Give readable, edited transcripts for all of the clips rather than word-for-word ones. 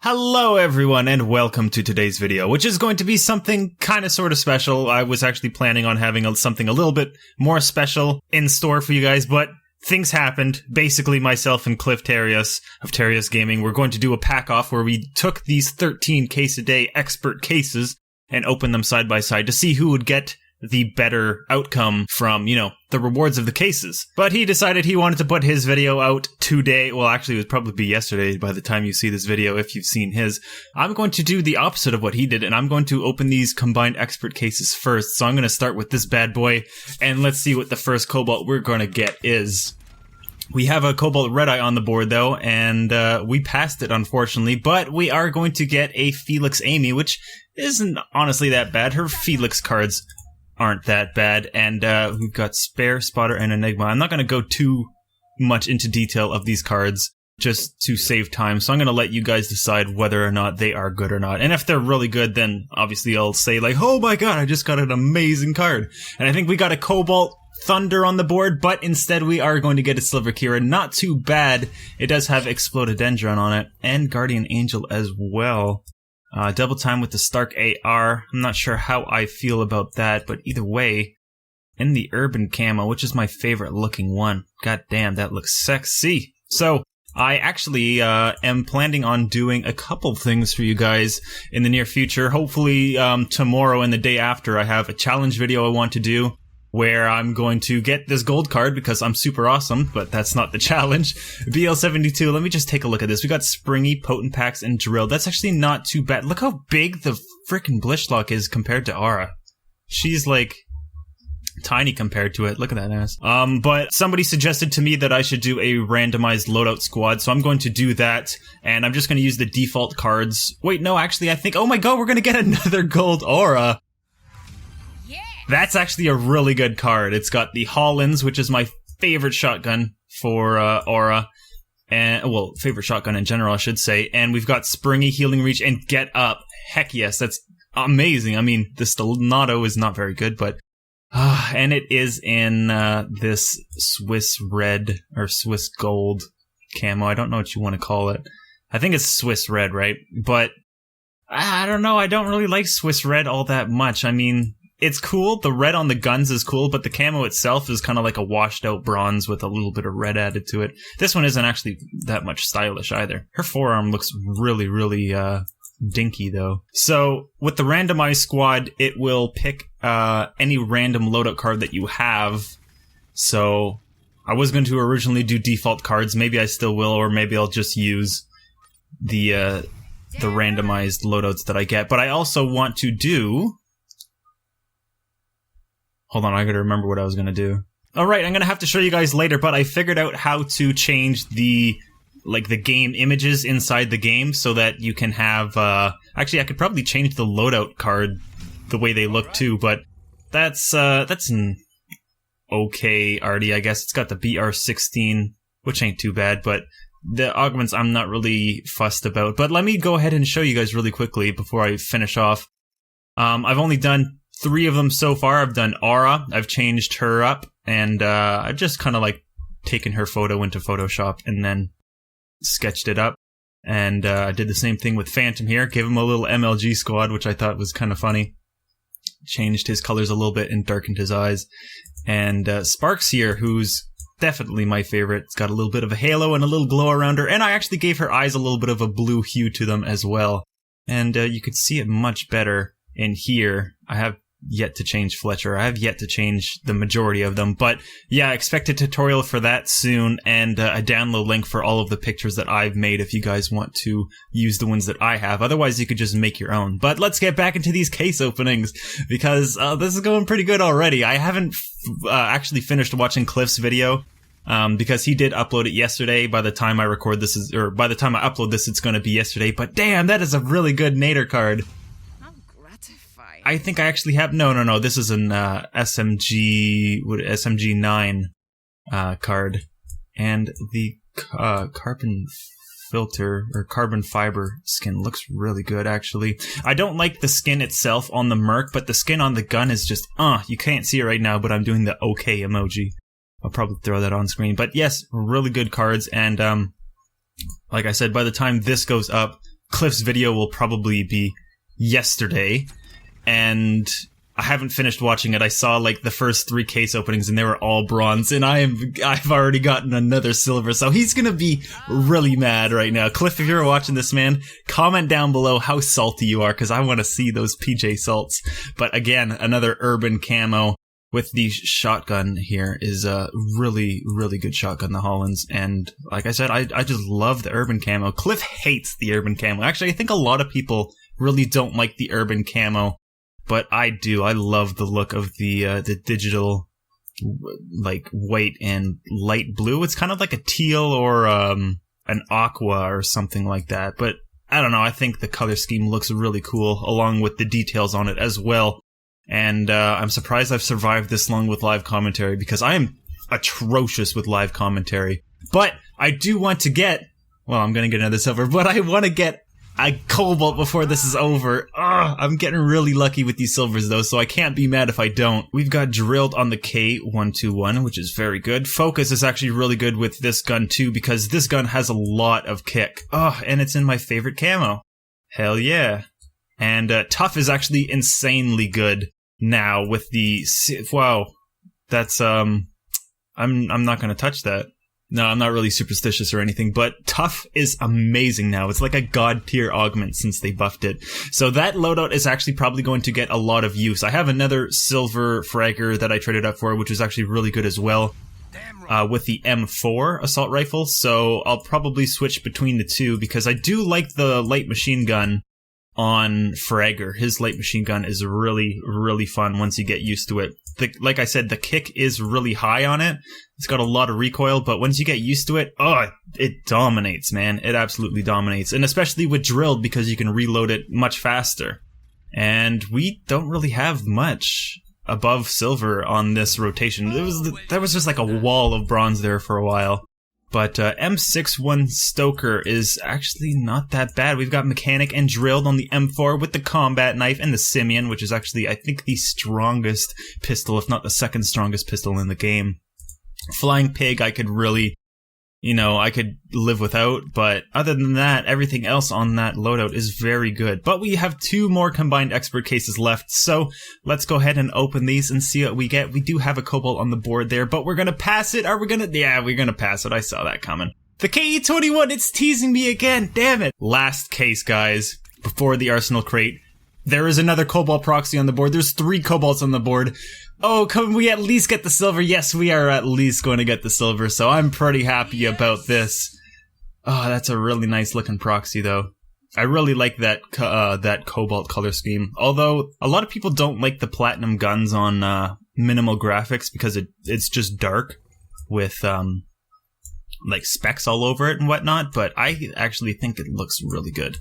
Hello everyone and welcome to today's video, which is going to be something kind of sort of special. I was actually planning on having something a little bit more special in store for you guys, but things happened. Basically, myself and Cliff Terios of Terios Gaming were going to do a pack-off where we took these 13 case-a-day expert cases and opened them side by side to see who would get the better outcome from, the rewards of the cases. But he decided he wanted to put his video out today. Well, actually, it would probably be yesterday by the time you see this video if you've seen his. I'm going to do the opposite of what he did, and I'm going to open these combined expert cases first. So I'm going to start with this bad boy, and let's see what the first Cobalt we're going to get is. We have a Cobalt Red Eye on the board, though, and we passed it, unfortunately, but we are going to get a Felix Amy, which isn't honestly that bad. Her Felix cards aren't that bad, and we've got Spare, Spotter, and Enigma. I'm not going to go too much into detail of these cards, just to save time, so I'm going to let you guys decide whether or not they are good or not. And if they're really good, then obviously I'll say like, oh my god, I just got an amazing card. And I think we got a Cobalt Thunder on the board, but instead we are going to get a Silver Kira. Not too bad. It does have Explododendron on it, and Guardian Angel as well. Double time with the Stark AR. I'm not sure how I feel about that, but either way, in the Urban Camo, which is my favorite looking one. God damn, that looks sexy. So, I actually am planning on doing a couple things for you guys in the near future. Hopefully, tomorrow and the day after, I have a challenge video I want to do, where I'm going to get this gold card because I'm super awesome, but that's not the challenge. BL72, let me just take a look at this. We got Springy, Potent Packs, and Drill. That's actually not too bad. Look how big the frickin' Blishlock is compared to Aura. She's like tiny compared to it. Look at that ass. But somebody suggested to me that I should do a randomized loadout squad, so I'm going to do that, and I'm just going to use the default cards. Wait, no, actually, I think, oh my god, we're going to get another gold Aura. That's actually a really good card. It's got the Hollins, which is my favorite shotgun for Aura. And, well, favorite shotgun in general, I should say. And we've got Springy, Healing Reach, and Get Up. Heck yes, that's amazing. I mean, the Stelnato is not very good, but... and it is in this Swiss Red, or Swiss Gold camo. I don't know what you want to call it. I think it's Swiss Red, right? But, I don't know, I don't really like Swiss Red all that much. I mean... It's cool, the red on the guns is cool, but the camo itself is kind of like a washed out bronze with a little bit of red added to it. This one isn't actually that much stylish either. Her forearm looks really, really, dinky though. So, with the randomized squad, it will pick, any random loadout card that you have. So, I was going to originally do default cards, maybe I still will, or maybe I'll just use the randomized loadouts that I get. But I also want to do... Hold on, I gotta remember what I was gonna do. Alright, I'm gonna have to show you guys later, but I figured out how to change the game images inside the game so that you can have, actually, I could probably change the loadout card the way they look too, but that's an okay arty, I guess. It's got the BR16, which ain't too bad, but the augments I'm not really fussed about. But let me go ahead and show you guys really quickly before I finish off. I've only done 3 of them so far. I've done Aura, I've changed her up, and I've just kind of like taken her photo into Photoshop and then sketched it up. And I did the same thing with Phantom here, gave him a little MLG squad, which I thought was kind of funny. Changed his colors a little bit and darkened his eyes. And Sparks here, who's definitely my favorite. It's got a little bit of a halo and a little glow around her, and I actually gave her eyes a little bit of a blue hue to them as well. And you could see it much better in here. I have yet to change Fletcher. I have yet to change the majority of them, but yeah, expect a tutorial for that soon, and a download link for all of the pictures that I've made if you guys want to use the ones that I have. Otherwise, you could just make your own. But let's get back into these case openings, because this is going pretty good already. I haven't actually finished watching Cliff's video, because he did upload it yesterday. By the time I record this, by the time I upload this, it's going to be yesterday, but damn, that is a really good Nader card. I think I actually have... No. This is an SMG 9 card. And the carbon filter, or carbon fiber skin looks really good, actually. I don't like the skin itself on the Merc, but the skin on the gun is just... you can't see it right now, but I'm doing the okay emoji. I'll probably throw that on screen. But yes, really good cards, and like I said, by the time this goes up, Cliff's video will probably be yesterday, and I haven't finished watching it. I saw like the first 3 case openings and they were all bronze, and I've already gotten another silver, so he's gonna be really mad right now. Cliff, if you're watching this, man, comment down below how salty you are, because I want to see those PJ salts. But again, another urban camo with the shotgun here is a really, really good shotgun, the Hollands. And like I said, I just love the urban camo. Cliff hates the urban camo. Actually, I think a lot of people really don't like the urban camo, but I do. I love the look of the digital, like, white and light blue. It's kind of like a teal or an aqua or something like that. But I don't know. I think the color scheme looks really cool, along with the details on it as well. And I'm surprised I've survived this long with live commentary, because I am atrocious with live commentary. But I do want to get, well, I'm going to get another silver, but I want to get a cobalt before this is over. Ugh, I'm getting really lucky with these silvers though, so I can't be mad if I don't. We've got drilled on the K121, which is very good. Focus is actually really good with this gun too, because this gun has a lot of kick. Oh, and it's in my favorite camo. Hell yeah. And tough is actually insanely good now with the, wow, that's I'm not gonna touch that. No, I'm not really superstitious or anything, but tough is amazing now. It's like a god tier augment since they buffed it. So that loadout is actually probably going to get a lot of use. I have another silver fragger that I traded up for, which is actually really good as well, with the M4 assault rifle. So I'll probably switch between the two, because I do like the light machine gun on Fragger. His light machine gun is really, really fun once you get used to it. Like I said, the kick is really high on it. It's got a lot of recoil, but once you get used to it, oh, it dominates, man. It absolutely dominates. And especially with drilled, because you can reload it much faster. And we don't really have much above silver on this rotation. There was just like a wall of bronze there for a while. But M61 Stoker is actually not that bad. We've got Mechanic and Drilled on the M4 with the Combat Knife and the Simeon, which is actually, I think, the strongest pistol, if not the second strongest pistol in the game. Flying Pig, I could really, I could live without, but other than that, everything else on that loadout is very good. But we have 2 more combined expert cases left, so let's go ahead and open these and see what we get. We do have a cobalt on the board there, but we're gonna pass it. Are we gonna? Yeah, we're gonna pass it. I saw that coming. The KE21, it's teasing me again, damn it. Last case, guys, before the Arsenal crate. There is another cobalt proxy on the board. There's 3 cobalts on the board. Oh, can we at least get the silver? Yes, we are at least going to get the silver, so I'm pretty happy about this. Oh, that's a really nice looking proxy, though. I really like that that cobalt color scheme. Although, a lot of people don't like the platinum guns on minimal graphics, because it's just dark with like specks all over it and whatnot, but I actually think it looks really good.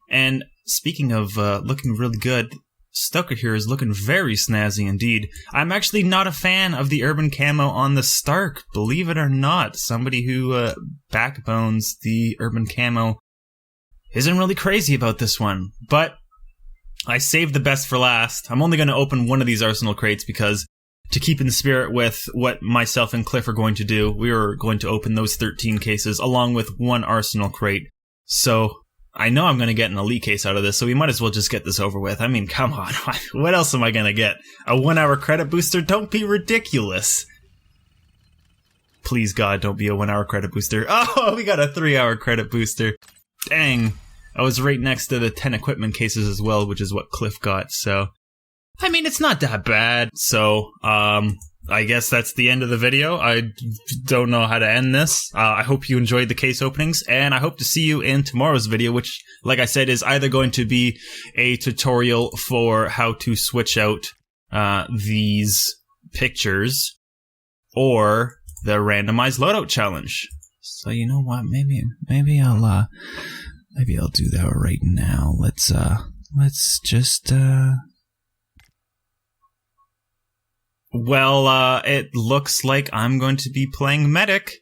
And speaking of looking really good, Stoker here is looking very snazzy indeed. I'm actually not a fan of the urban camo on the Stark, believe it or not. Somebody who backbones the urban camo isn't really crazy about this one. But I saved the best for last. I'm only going to open one of these Arsenal crates, because to keep in the spirit with what myself and Cliff are going to do, we are going to open those 13 cases along with 1 Arsenal crate. So I know I'm going to get an elite case out of this, so we might as well just get this over with. I mean, come on. What else am I going to get? A 1-hour credit booster? Don't be ridiculous. Please, God, don't be a 1-hour credit booster. Oh, we got a 3-hour credit booster. Dang. I was right next to the 10 equipment cases as well, which is what Cliff got, so I mean, it's not that bad. So, I guess that's the end of the video. I don't know how to end this. I hope you enjoyed the case openings, and I hope to see you in tomorrow's video, which, like I said, is either going to be a tutorial for how to switch out these pictures, or the randomized loadout challenge. So you know what? Maybe I'll do that right now. Let's just Well, it looks like I'm going to be playing Medic.